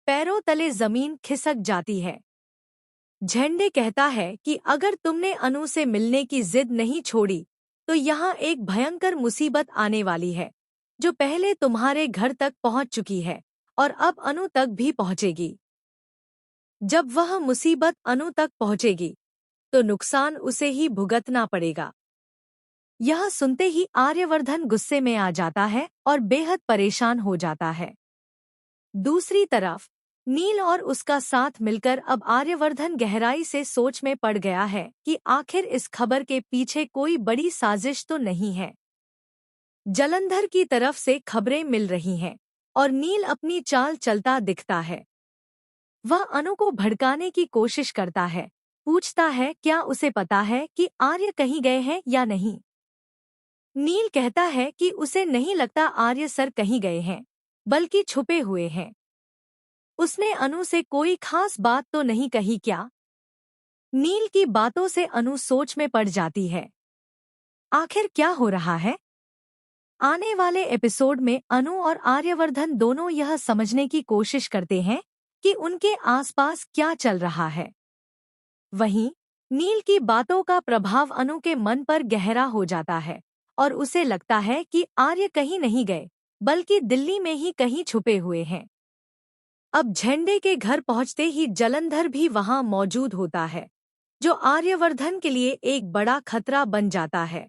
पैरों तले जमीन खिसक जाती है। झंडे कहता है कि अगर तुमने अनु से मिलने की जिद नहीं छोड़ी तो यहाँ एक भयंकर मुसीबत आने वाली है, जो पहले तुम्हारे घर तक पहुँच चुकी है और अब अनु तक भी पहुँचेगी। जब वह मुसीबत अनु तक पहुँचेगी तो नुकसान उसे ही भुगतना पड़ेगा। यह सुनते ही आर्यवर्धन गुस्से में आ जाता है और बेहद परेशान हो जाता है। दूसरी तरफ नील और उसका साथ मिलकर अब आर्यवर्धन गहराई से सोच में पड़ गया है कि आखिर इस खबर के पीछे कोई बड़ी साजिश तो नहीं है। जलंधर की तरफ से खबरें मिल रही हैं और नील अपनी चाल चलता दिखता है। वह अनु को भड़काने की कोशिश करता है, पूछता है क्या उसे पता है कि आर्य कहीं गए हैं या नहीं। नील कहता है कि उसे नहीं लगता आर्य सर कहीं गए हैं, बल्कि छुपे हुए हैं। उसने अनु से कोई खास बात तो नहीं कही क्या? नील की बातों से अनु सोच में पड़ जाती है। आखिर क्या हो रहा है? आने वाले एपिसोड में अनु और आर्यवर्धन दोनों यह समझने की कोशिश करते हैं कि उनके आसपास क्या चल रहा है। वहीं नील की बातों का प्रभाव अनु के मन पर गहरा हो जाता है और उसे लगता है कि आर्य कहीं नहीं गए, बल्कि दिल्ली में ही कहीं छुपे हुए हैं। अब झंडे के घर पहुंचते ही जलंधर भी वहां मौजूद होता है, जो आर्यवर्धन के लिए एक बड़ा खतरा बन जाता है।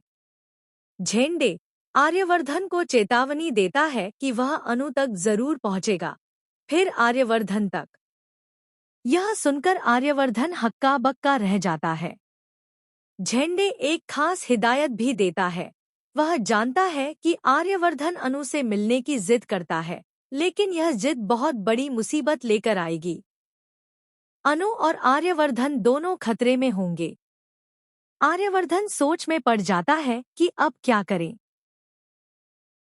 झंडे आर्यवर्धन को चेतावनी देता है कि वह अनु तक जरूर पहुंचेगा, फिर आर्यवर्धन तक। यह सुनकर आर्यवर्धन हक्का बक्का रह जाता है। झंडे एक खास हिदायत भी देता है। वह जानता है कि आर्यवर्धन अनु से मिलने की जिद करता है, लेकिन यह जिद बहुत बड़ी मुसीबत लेकर आएगी। अनु और आर्यवर्धन दोनों खतरे में होंगे। आर्यवर्धन सोच में पड़ जाता है कि अब क्या करें।